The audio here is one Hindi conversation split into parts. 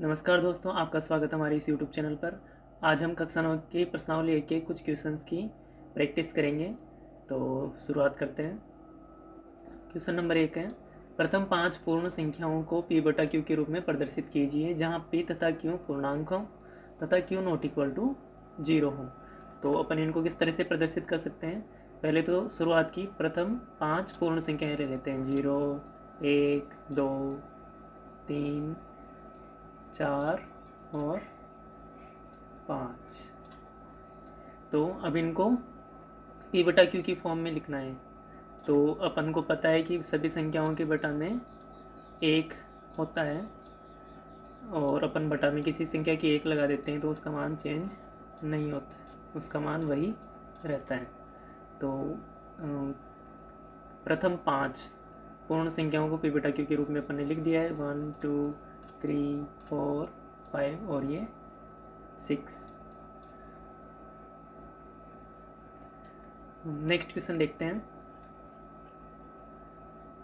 नमस्कार दोस्तों, आपका स्वागत है हमारे इस यूट्यूब चैनल पर। आज हम कक्षा 9 की प्रश्नावली के कुछ क्वेश्चंस की प्रैक्टिस करेंगे। तो शुरुआत करते हैं। क्वेश्चन नंबर 1 है, प्रथम 5 पूर्ण संख्याओं को p बटा q के रूप में प्रदर्शित कीजिए जहां p तथा q पूर्णांक हो तथा q नॉट इक्वल टू 0 हो। तो अपन इनको किस तरह से प्रदर्शित कर सकते हैं? पहले तो शुरुआत की प्रथम 5 पूर्ण संख्याएं ले लेते हैं, 0, 1, 2, 3, 4 और 5। तो अब इनको p बटा q की फॉर्म में लिखना है। तो अपन को पता है कि सभी संख्याओं के बटा में 1 होता है और अपन बटा में किसी संख्या की 1 लगा देते हैं तो उसका मान चेंज नहीं होता है, उसका मान वही रहता है। तो प्रथम 5 पूर्ण संख्याओं को p बटा q के रूप में अपन ने लिख दिया है, 1, 2, 3, 4, 5 और ये 6। नेक्स्ट क्वेश्चन देखते हैं।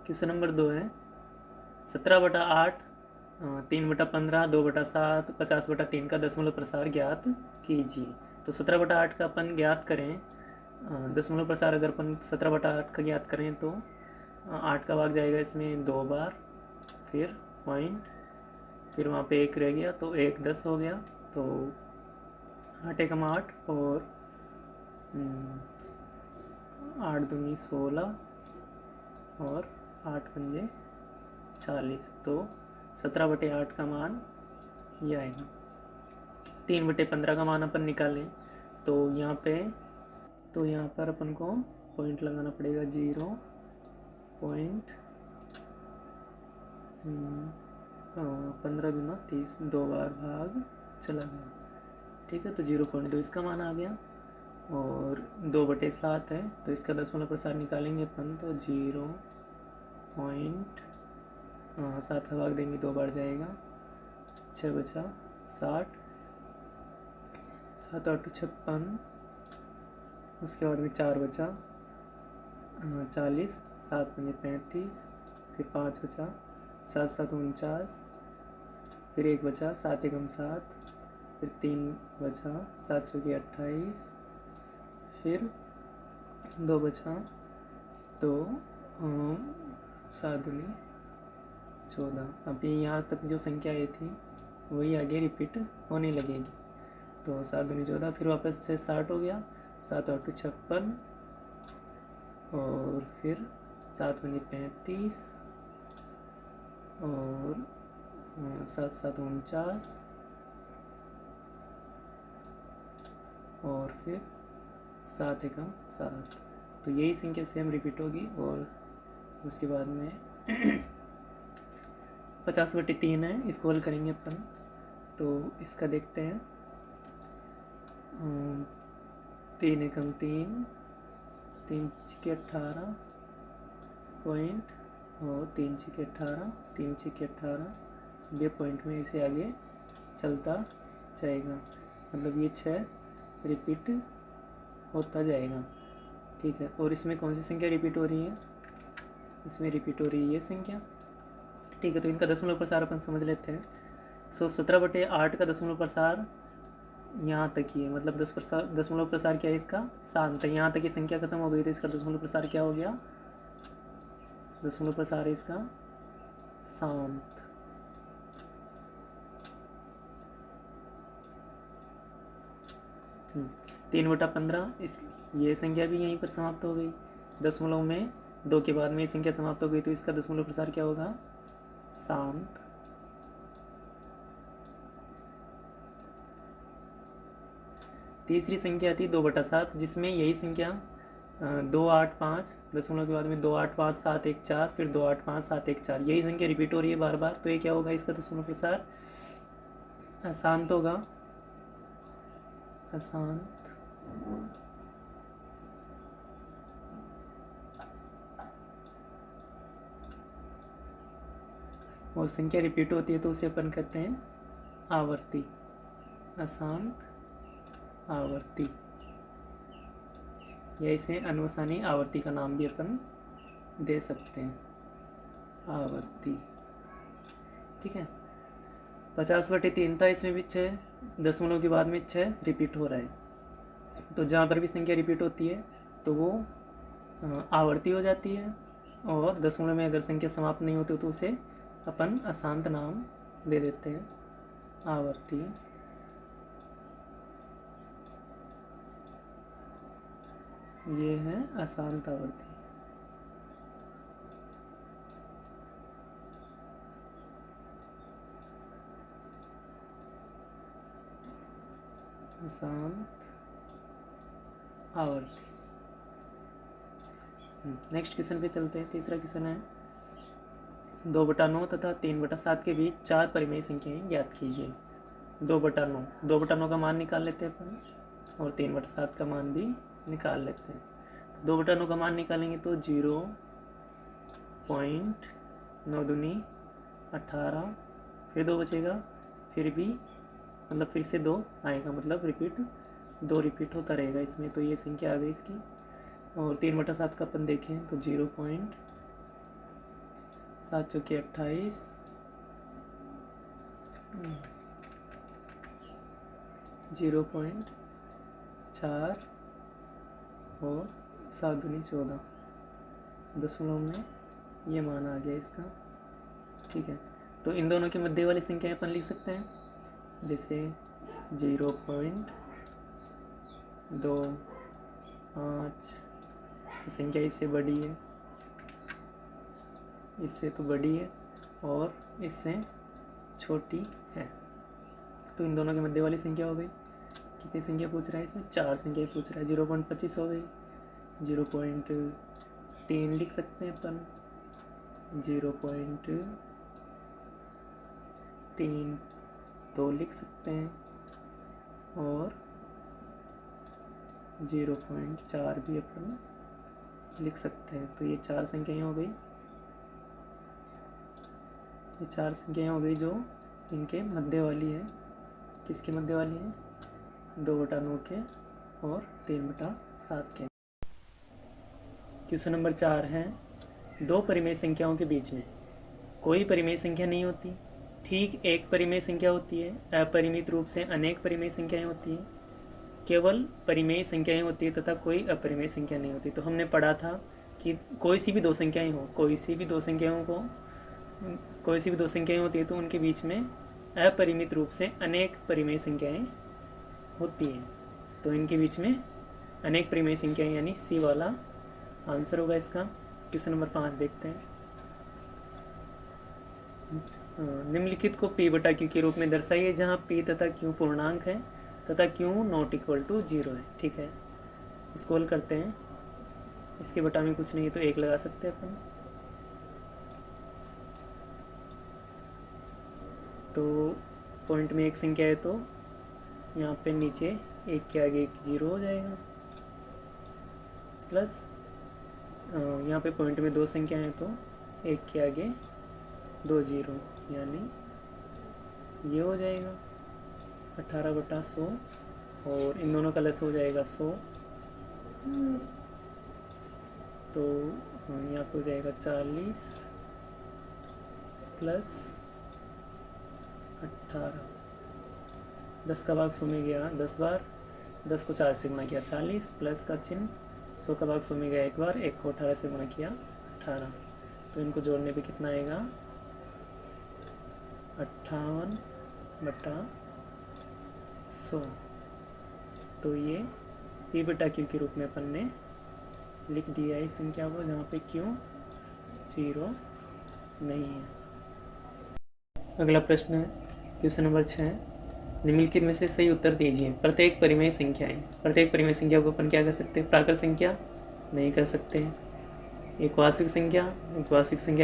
क्वेश्चन नंबर 2 है, 17/8, 3/15, 2/7, 50/3 का दशमलव प्रसार ज्ञात कीजिए। तो 17/8 का अपन ज्ञात करें, दशमलव प्रसार अगर अपन 17/8 का ज्ञात करें तो 8 का भाग जाएगा इसमें 2 बार, फिर पॉइंट, फिर वहाँ पे 1 रह गया तो 1 10 हो गया। तो 8 एकम 8 और 8 दूनी 16 और 8 पंजे 40। तो 17/8 का मान ये आएगा। 3/15 का मान अपन निकालें तो यहाँ पर अपन को पॉइंट लगाना पड़ेगा, 0 पॉइंट 15 दूना 30, 2 बार भाग चला गया। ठीक है, तो 0.2 इसका मान आ गया। और 2/7 है तो इसका दशमलव प्रसार निकालेंगे अपन तो 0.7 का भाग देंगे 2 बार जाएगा, 6 बचा 60, 7 8 56, उसके बाद में 4 बचा 40, 7 पंजे 35, फिर 5 बचा, 7 7 49, फिर 1 बचा, 7 एकम 7, फिर 3 बचा, 7 चौके 28, फिर 2 बचा तो 7 दूनी 14। अभी यहाँ तक जो संख्या आई थी वही आगे रिपीट होने लगेगी। तो 7 दूनी 14, फिर वापस से 60 हो गया, 7 8 56 और फिर 7 पंजे 35 और 7 7 49 और फिर 7 एकम 7। तो यही संख्या सेम रिपीट होगी। और उसके बाद में 50/3 है, इसको हल करेंगे अपन। तो इसका देखते हैं, 3 एकम 3, 3 छके 18 पॉइंट और 3 छके 18, 3 छके 18। ये पॉइंट में इसे आगे चलता जाएगा, मतलब ये 6 रिपीट होता जाएगा। ठीक है, और इसमें कौन सी संख्या रिपीट हो रही है? इसमें रिपीट हो रही है ये संख्या। ठीक है, तो इनका दशमलव प्रसार अपन समझ लेते हैं। 17/8 का दशमलव प्रसार यहाँ तक ही है, मतलब दशमलव प्रसार क्या है इसका? शांत है। यहाँ तक की संख्या खत्म हो गई तो इसका दशमलव प्रसार क्या हो गया? दशमलव प्रसार है इसका शांत। तीन बटा 15, इस ये संख्या भी यहीं पर समाप्त हो गई। दशमलव में 2 के बाद में ये संख्या समाप्त हो गई तो इसका दशमलव प्रसार क्या होगा? शांत। तीसरी संख्या थी 2/7, जिसमें यही संख्या 2 8 5, दशमलव के बाद में 2 8 5 7 1 4, फिर 2 8 5 7 1 4, यही संख्या रिपीट हो रही है बार बार। तो ये क्या होगा? इसका दशमलव प्रसार अशांत होगा, अशांत। और संख्या रिपीट होती है तो उसे अपन कहते हैं आवर्ती, अशांत आवर्ती, या इसे अनुसानी आवर्ती का नाम भी अपन दे सकते हैं, आवर्ती। ठीक है, 50/3 था, इसमें भी 6 दशमलव के बाद में 6 रिपीट हो रहा है। तो जहाँ पर भी संख्या रिपीट होती है तो वो आवर्ती हो जाती है, और दशमलव में अगर संख्या समाप्त नहीं होती तो उसे अपन अशांत नाम दे देते हैं, आवर्ती। ये है अशांत आवर्ती। अशांत आवर्ती। नेक्स्ट क्वेश्चन पे चलते हैं। तीसरा क्वेश्चन है 2/9 तथा 3/7 के बीच 4 परिमेय संख्याएं ज्ञात कीजिए। 2/9 का मान निकाल लेते हैं अपन, और 3/7 का मान भी निकाल लेते हैं। 2/9 का मान निकालेंगे तो 0.9 दूनी 18, फिर 2 बचेगा, फिर भी मतलब फिर से 2 आएगा, मतलब दो रिपीट होता रहेगा इसमें। तो ये संख्या आ गई इसकी। और 3/7 का अपन देखें तो 0.7 चौके 28, 0.4 और 7 दूनी 14 दशमलव में ये मान आ गया इसका। ठीक है, तो इन दोनों के मध्य वाली संख्याएं अपन लिख सकते हैं, जैसे 0.25, संख्या इससे बड़ी है, इससे तो बड़ी है और इससे छोटी है। तो इन दोनों के मध्य वाली संख्या हो गई। कितनी संख्या पूछ रहा है इसमें? 4 संख्या पूछ रहा है। 0.25 हो गई, 0.3 लिख सकते हैं अपन, 0.32 लिख सकते हैं, और 0.4 भी अपन लिख सकते हैं। तो ये 4 संख्याएं हो गई। ये 4 संख्याएं हो गई जो इनके मध्य वाली है। किसके मध्य वाली है? 2/9 के और 3/7 के। क्वेश्चन नंबर 4 है 2 परिमेय संख्याओं के बीच में कोई परिमेय संख्या नहीं होती, ठीक एक परिमेय संख्या होती है। अपरिमित रूप से अनेक परिमेय संख्याएं होती हैं, केवल परिमेय संख्याएं होती है तथा कोई अपरिमेय संख्या नहीं होती। तो हमने पढ़ा था कि कोई सी भी दो संख्याएं होती है तो उनके बीच में अपरिमित रूप से अनेक परिमेय संख्याएं होती हैं। तो इनके बीच में अनेक परिमेय संख्याएं, यानी सी वाला आंसर होगा इसका। क्वेश्चन नंबर 5 देखते हैं। निम्नलिखित को P/Q के रूप में दर्शाइए, जहाँ P तथा Q पूर्णांक है तथा Q ≠ 0 है। ठीक है, इसको हल करते हैं। इसके बटा में कुछ नहीं तो 1 लगा सकते हैं अपन। तो पॉइंट में एक संख्या है तो यहाँ पे नीचे 1 के आगे 1 0 हो जाएगा, प्लस यहाँ पे पॉइंट में 2 संख्या है तो 1 के आगे 2 0, यानी ये हो जाएगा 18/100, और इन दोनों का लस हो जाएगा 100। तो यहाँ पे हो जाएगा 40 प्लस 18, 10 का भाग 100 में गया 10 बार, 10 को 4 से गुणा किया 40, प्लस का चिन्ह, 100 का भाग 100 में गया 1 बार, 1 को 18 से गुणा किया 18। तो इनको जोड़ने पे कितना आएगा? 58/100। तो ये P/Q के रूप में अपन ने लिख दिया है इस संख्या को, जहाँ पे Q 0 नहीं है। अगला प्रश्न है क्वेश्चन नंबर 6। निम्नलिखित में से सही उत्तर दीजिए। प्रत्येक परिमेय संख्या को अपन क्या कर सकते हैं? प्राकृत संख्या नहीं कर सकते हैं। एक वास्तविक संख्या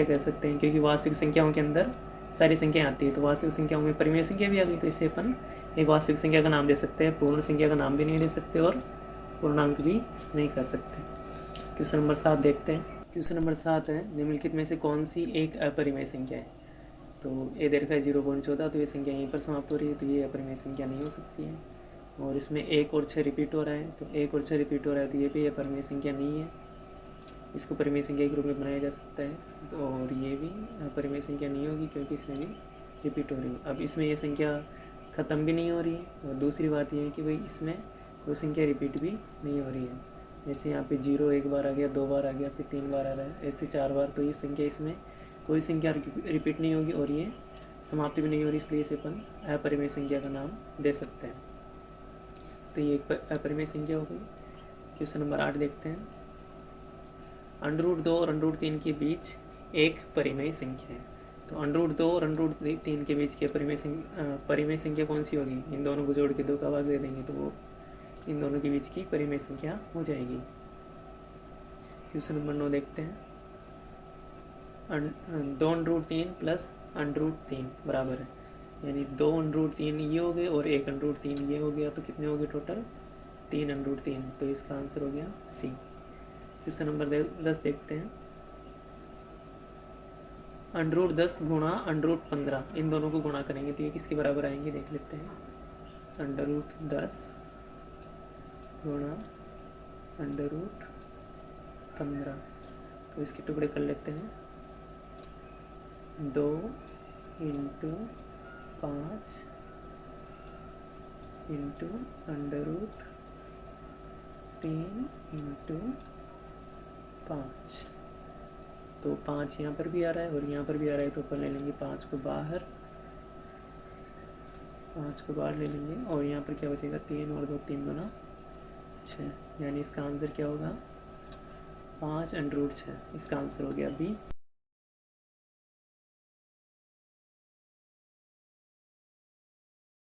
कर सकते हैं, क्योंकि वास्तविक संख्याओं के अंदर सारी संख्याएं आती है। तो वास्तविक संख्याओं में परिमेय संख्या भी आ गई, तो इसे अपन एक वास्तविक संख्या का नाम दे सकते हैं। पूर्ण संख्या का नाम भी नहीं दे सकते और पूर्णांक भी नहीं कर सकते। क्वेश्चन नंबर 7 देखते हैं। क्वेश्चन नंबर 7 है निम्नलिखित में से कौन सी एक अपरिमेय संख्या है? तो ए दे रखा है 0.14, तो ये संख्या यहीं पर समाप्त हो रही है, तो ये अपरिमेय संख्या नहीं हो सकती है। और इसमें 1 और 6 रिपीट हो रहा है, तो 1 और 6 रिपीट हो रहा है, तो ये भी अपरिमेय संख्या नहीं है। इसको परिमेय संख्या के रूप में बनाया जा सकता है। तो और ये भी परिमेय संख्या नहीं होगी, क्योंकि इसमें भी रिपीट हो रही है। अब इसमें ये संख्या ख़त्म भी नहीं हो रही है और दूसरी बात यह है कि भाई इसमें कोई संख्या रिपीट भी नहीं हो रही है। जैसे यहाँ पे 0 एक बार आ गया, 2 बार आ गया, फिर 3 बार आ रहा है, ऐसे 4 बार। तो ये संख्या इसमें कोई संख्या रिपीट नहीं होगी और ये समाप्त भी नहीं हो रही, इसलिए इसे अपन अपरिमेय संख्या का नाम दे सकते हैं। तो ये एक अपरिमेय संख्या हो गई। क्वेश्चन नंबर 8 देखते हैं। √2 और √3 के बीच एक परिमेय संख्या है। तो √2 और √3 के बीच की परिमेय संख्या कौन सी होगी? इन दोनों को जोड़ के 2 का भाग दे देंगे तो वो इन दोनों के बीच की परिमेय संख्या हो जाएगी। क्वेश्चन नंबर 9 देखते हैं। 2√3 प्लस √3 बराबर है, यानी 2√3 ये हो गए और 1 √3 ये हो गया, तो कितने हो गए टोटल? 3 √3। तो इसका आंसर हो गया सी। क्वेश्चन नंबर 10 देखते हैं। √10 गुणा √15, इन दोनों को गुणा करेंगे तो ये किसके बराबर आएंगे देख लेते हैं। √10 गुणा √15, तो इसके टुकड़े कर लेते हैं। 2 × 5 × √3 × 5। तो 5 यहाँ पर भी आ रहा है और यहाँ पर भी आ रहा है, तो अपन ले लेंगे 5 को बाहर ले लेंगे और यहाँ पर क्या बचेगा? 3 और 2 3 गुना 6, यानी इसका आंसर क्या होगा? 5 √6। इसका आंसर हो गया बी।